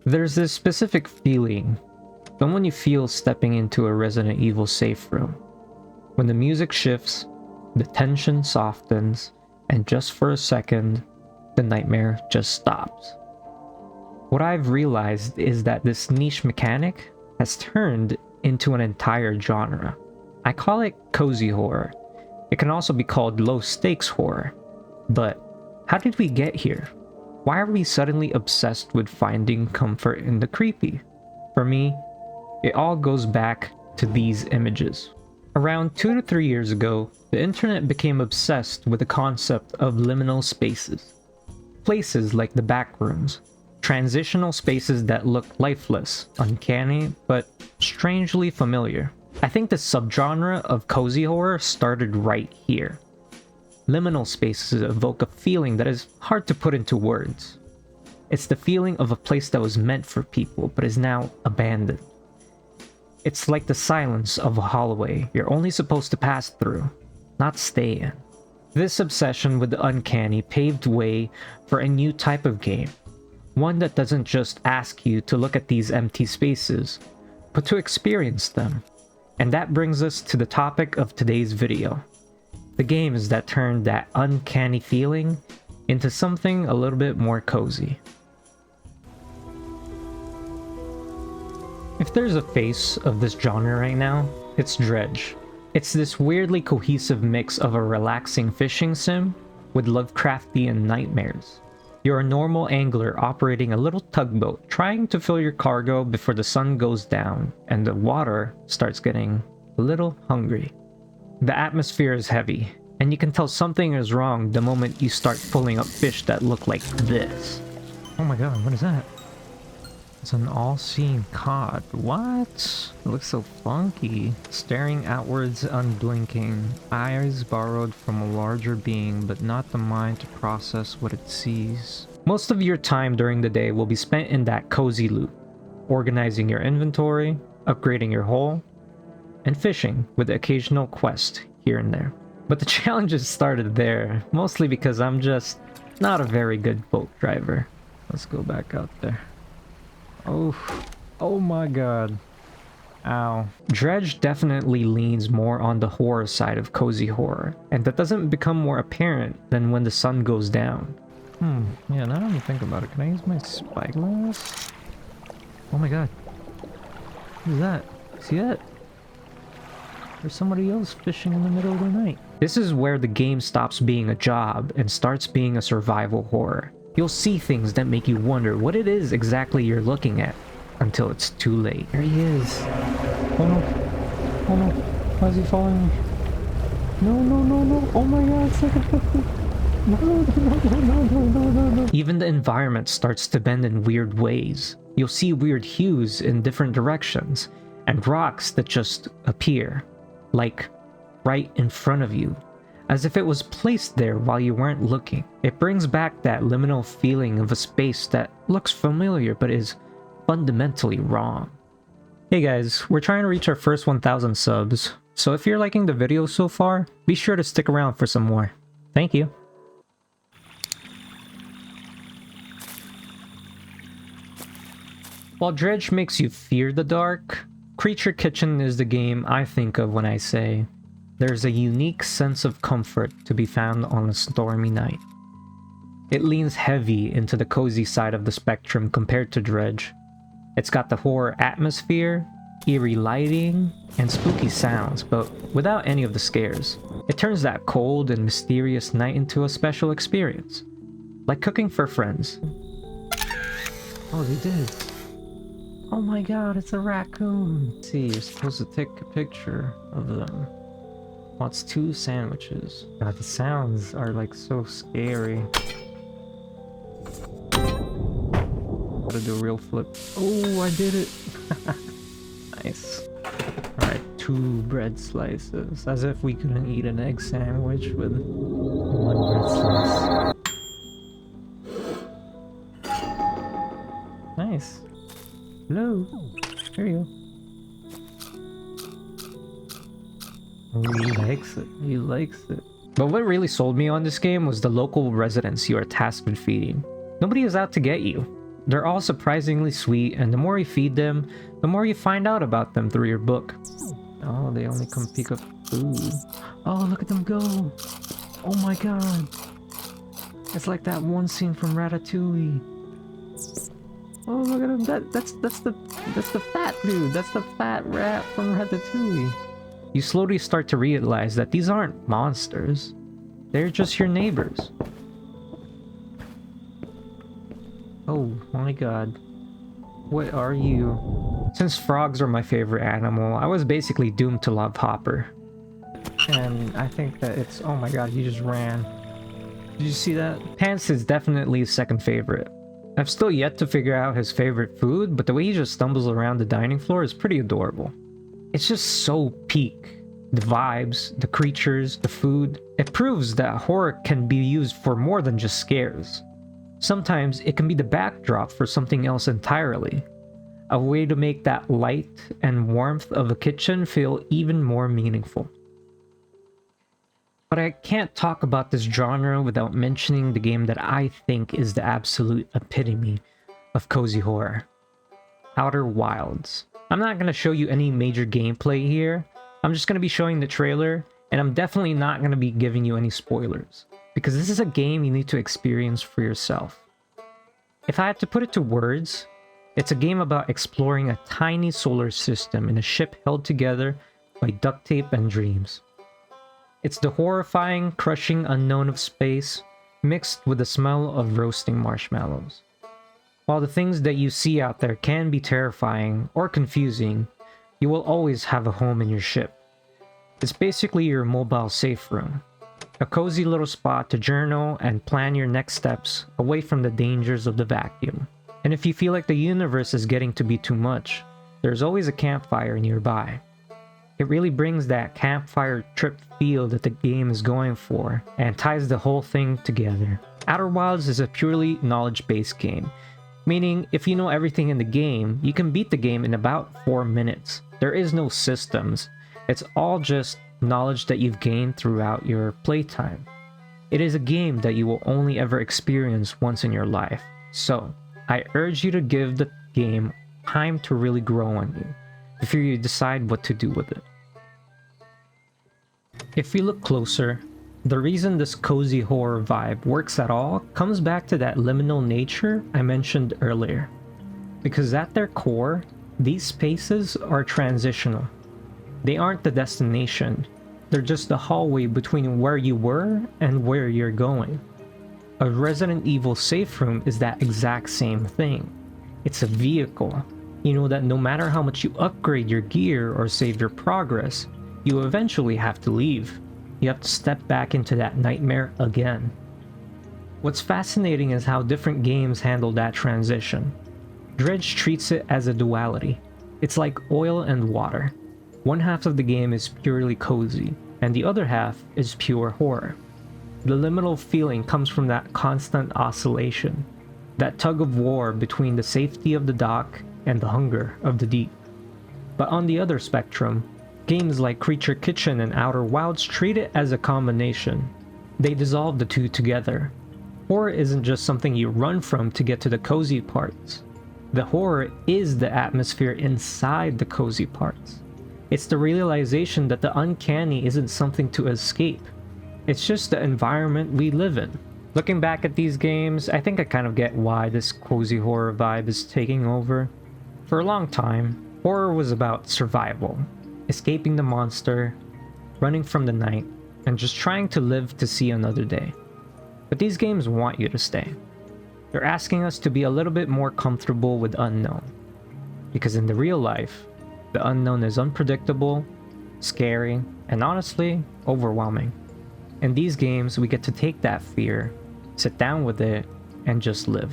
There's this specific feeling, the one you feel stepping into a Resident Evil safe room. When the music shifts, the tension softens, and just for a second, the nightmare just stops. What I've realized is that this niche mechanic has turned into an entire genre. I call it cozy horror. It can also be called low stakes horror. But how did we get here? Why are we suddenly obsessed with finding comfort in the creepy? For me, it all goes back to these images. Around 2 to 3 years ago, the internet became obsessed with the concept of liminal spaces. Places like the back rooms, transitional spaces that look lifeless, uncanny, but strangely familiar. I think the subgenre of cozy horror started right here. Liminal spaces evoke a feeling that is hard to put into words. It's the feeling of a place that was meant for people but is now abandoned. It's like the silence of a hallway you're only supposed to pass through, not stay in. This obsession with the uncanny paved way for a new type of game. One that doesn't just ask you to look at these empty spaces, but to experience them. And that brings us to the topic of today's video. The games that turned that uncanny feeling into something a little bit more cozy. If there's a face of this genre right now, it's Dredge. It's this weirdly cohesive mix of a relaxing fishing sim with Lovecraftian nightmares. You're a normal angler operating a little tugboat, trying to fill your cargo before the sun goes down and the water starts getting a little hungry. The atmosphere is heavy, and you can tell something is wrong the moment you start pulling up fish that look like this. Oh my god, what is that? It's an all-seeing cod. What? It looks so funky. Staring outwards, unblinking. Eyes borrowed from a larger being, but not the mind to process what it sees. Most of your time during the day will be spent in that cozy loop, organizing your inventory, upgrading your hull, and fishing with the occasional quest here and there. But the challenges started there, mostly because I'm just not a very good boat driver. Let's go back out there. Oh my god. Ow. Dredge definitely leans more on the horror side of cozy horror, and that doesn't become more apparent than when the sun goes down. Yeah, now that I think about it, can I use my spyglass? Oh my god. What is that? See that? There's somebody else fishing in the middle of the night. This is where the game stops being a job and starts being a survival horror. You'll see things that make you wonder what it is exactly you're looking at, until it's too late. There he is. Oh no. Oh no. Why is he following me? No. Oh my god, it's like a No. Even the environment starts to bend in weird ways. You'll see weird hues in different directions, and rocks that just appear, like right in front of you, as if it was placed there while you weren't looking. It brings back that liminal feeling of a space that looks familiar but is fundamentally wrong. Hey guys, we're trying to reach our first 1,000 subs, so if you're liking the video so far, be sure to stick around for some more. Thank you. While Dredge makes you fear the dark, Creature Kitchen is the game I think of when I say there's a unique sense of comfort to be found on a stormy night. It leans heavy into the cozy side of the spectrum compared to Dredge. It's got the horror atmosphere, eerie lighting, and spooky sounds, but without any of the scares. It turns that cold and mysterious night into a special experience, like cooking for friends. Oh, they did. Oh my god, it's a raccoon. Let's see, you're supposed to take a picture of them. Wants 2 sandwiches. God, the sounds are like so scary. Gotta do a real flip. Oh, I did it. Nice. Alright, 2 bread slices. As if we couldn't eat an egg sandwich with 1 bread slice. Nice. Hello. There you go. Oh, he likes it. He likes it. But what really sold me on this game was the local residents you are tasked with feeding. Nobody is out to get you. They're all surprisingly sweet, and the more you feed them, the more you find out about them through your book. Oh, they only come pick up food. Oh, look at them go! Oh my god! It's like that one scene from Ratatouille. Oh, look at him! That's the fat dude. That's the fat rat from Ratatouille. You slowly start to realize that these aren't monsters. They're just your neighbors. Oh my god. What are you? Since frogs are my favorite animal, I was basically doomed to love Hopper. And I think that it's... Oh my god, he just ran. Did you see that? Pants is definitely his second favorite. I've still yet to figure out his favorite food, but the way he just stumbles around the dining floor is pretty adorable. It's just so peak. The vibes, the creatures, the food. It proves that horror can be used for more than just scares. Sometimes it can be the backdrop for something else entirely. A way to make that light and warmth of a kitchen feel even more meaningful. But I can't talk about this genre without mentioning the game that I think is the absolute epitome of cozy horror. Outer Wilds. I'm not going to show you any major gameplay here. I'm just going to be showing the trailer, and I'm definitely not going to be giving you any spoilers, because this is a game you need to experience for yourself. If I had to put it to words, it's a game about exploring a tiny solar system in a ship held together by duct tape and dreams. It's the horrifying, crushing unknown of space, mixed with the smell of roasting marshmallows. While the things that you see out there can be terrifying or confusing, you will always have a home in your ship. It's basically your mobile safe room. A cozy little spot to journal and plan your next steps away from the dangers of the vacuum. And if you feel like the universe is getting to be too much, there's always a campfire nearby. It really brings that campfire trip feel that the game is going for and ties the whole thing together. Outer Wilds is a purely knowledge-based game, meaning if you know everything in the game, you can beat the game in about 4 minutes. There is no systems. It's all just knowledge that you've gained throughout your playtime. It is a game that you will only ever experience once in your life. So, I urge you to give the game time to really grow on you before you decide what to do with it. If you look closer, the reason this cozy horror vibe works at all comes back to that liminal nature I mentioned earlier. Because at their core, these spaces are transitional. They aren't the destination, they're just the hallway between where you were and where you're going. A Resident Evil safe room is that exact same thing. It's a vehicle. You know that no matter how much you upgrade your gear or save your progress, you eventually have to leave. You have to step back into that nightmare again. What's fascinating is how different games handle that transition. Dredge treats it as a duality. It's like oil and water. One half of the game is purely cozy, and the other half is pure horror. The liminal feeling comes from that constant oscillation, that tug of war between the safety of the dock and the hunger of the deep. But on the other spectrum, games like Creature Kitchen and Outer Wilds treat it as a combination. They dissolve the two together. Horror isn't just something you run from to get to the cozy parts. The horror is the atmosphere inside the cozy parts. It's the realization that the uncanny isn't something to escape. It's just the environment we live in. Looking back at these games, I think I kind of get why this cozy horror vibe is taking over. For a long time, horror was about survival, escaping the monster, running from the night, and just trying to live to see another day. But these games want you to stay. They're asking us to be a little bit more comfortable with unknown. Because in the real life, the unknown is unpredictable, scary, and honestly, overwhelming. In these games, we get to take that fear, sit down with it, and just live.